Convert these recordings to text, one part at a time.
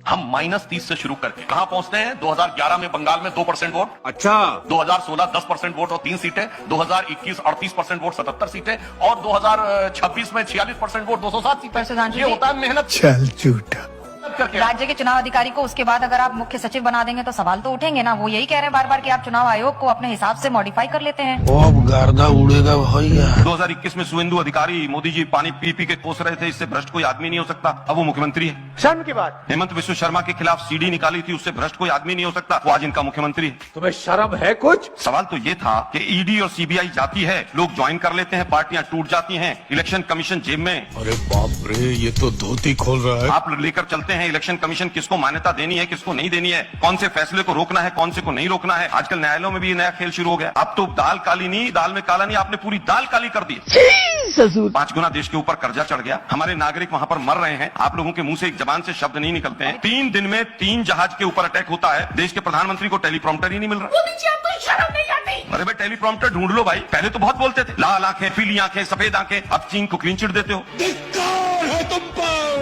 हम -30 से शुरू करके कहां पहुंचते हैं? 2011 में बंगाल में 2% वोट, अच्छा 2016 10% वोट और 3 सीटें, 2021 38% वोट 77 सीटें और 2026 में 46% वोट 207 सीटें। ये होता है मेहनत चल झूठा। करके। राज्य के चुनाव अधिकारी को उसके बाद अगर आप मुख्य सचिव बना देंगे तो सवाल तो उठेंगे ना। वो यही कह रहे हैं बार बार कि आप चुनाव आयोग को अपने हिसाब से मॉडिफाई कर लेते हैं। ओ अब गर्दा उड़ेगा भैया। 2021 में सुवेंदु अधिकारी मोदी जी पानी पी पी के कोस रहे थे, इससे भ्रष्ट कोई आदमी नहीं हो सकता। अब वो मुख्यमंत्री है। शर्म की बात। हेमंत विश्व शर्मा के खिलाफ सीडी निकाली थी, उससे भ्रष्ट कोई आदमी नहीं हो सकता। वो आज इनका मुख्यमंत्री है। तुम्हें शर्म है कुछ? सवाल तो ये था कि ईडी और सीबीआई जाती है, लोग ज्वाइन कर लेते हैं, पार्टियां टूट जाती हैं, इलेक्शन कमीशन जेब में। अरे बाप रे, ये तो धोती खोल रहा है। आप लेकर चलते हैं इलेक्शन कमीशन किसको मान्यता देनी है, किसको नहीं देनी है, कौन से फैसले को रोकना है, कौन से को नहीं रोकना है। आजकल न्यायालयों में भी नया खेल शुरू हो गया। अब तो दाल काली नहीं, दाल में काला नहीं, आपने पूरी दाल काली कर दी। 5 गुना देश के ऊपर कर्जा चढ़ गया। हमारे नागरिक वहां पर मर रहे हैं। आप लोगों के मुंह से एक जबान से शब्द नहीं निकलते हैं। 3 दिन में 3 जहाज के ऊपर अटैक होता है। देश के प्रधानमंत्री को टेलीप्रॉम्प्टर ही नहीं मिल रहा। शर्म नहीं आती? अरे भाई टेलीप्रॉम्प्टर ढूंढ लो भाई। पहले तो बहुत बोलते थे, लाल आंखें, पीली आंखें, सफेद आंखें। अब चीन को क्लीन चिट देते हो।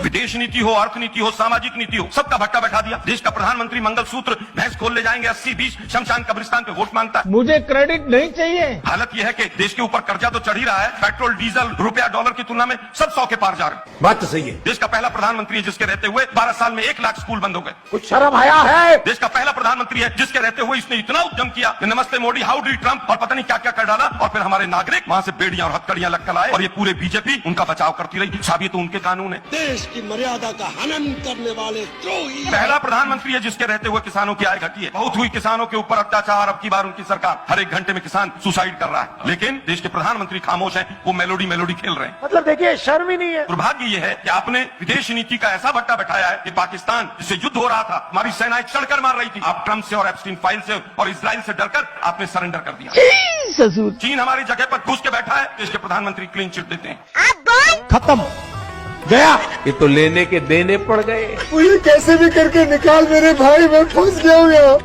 विदेश नीति हो, अर्थनीति हो, सामाजिक नीति हो, सबका भट्टा बैठा दिया। देश का प्रधानमंत्री मंगलसूत्र भैंस खोल ले जाएंगे 80-20 शमशान कब्रिस्तान पे वोट मांगता है। मुझे क्रेडिट नहीं चाहिए। हालत यह है कि देश के ऊपर कर्जा तो चढ़ ही रहा है। पेट्रोल, डीजल, रुपया, डॉलर की तुलना में सब 100 के पार जा रहे हैं। बात तो सही है। देश का पहला प्रधानमंत्री है जिसके रहते हुए 12 साल में 1 लाख स्कूल बंद हो गए। कुछ शर्म आया है? देश का पहला प्रधानमंत्री है जिसके रहते हुए इसने इतना उद्यम किया कि नमस्ते मोदी, हाउ डू ट्रम्प और पता नहीं क्या क्या कर डाला। और फिर हमारे नागरिक वहां से बेड़ियां और हथकड़ियां लटकल आए और ये पूरे बीजेपी उनका बचाव करती रही। साहब ये तो उनके कानून है। देश की मर्यादा का हनन करने वाले द्रोही। पहला प्रधानमंत्री है जिसके रहते हुए किसानों की आय घटी है। बहुत हुई किसानों के ऊपर अत्याचार। अब की बार उनकी सरकार हर 1 घंटे में किसान सुसाइड कर रहा है, लेकिन देश के प्रधानमंत्री खामोश हैं। वो मेलोडी खेल रहे हैं। मतलब देखिए शर्म ही नहीं है। दुर्भाग्य ये है कि आपने विदेश नीति का ऐसा भट्टा बैठाया है कि पाकिस्तान जिससे युद्ध हो रहा था, हमारी सेनाएं चढ़कर मार रही थी, आप ट्रंप से और एप्स्टीन फाइल से और इजराइल से डरकर आपने सरेंडर कर दिया। चीन हमारी जगह पर घुस के बैठा है, देश के प्रधानमंत्री क्लीन चिट देते हैं। खत्म गया। ये तो लेने के देने पड़ गए। मुझे कैसे भी करके निकाल मेरे भाई, मैं फंस गया हूँ यहाँ।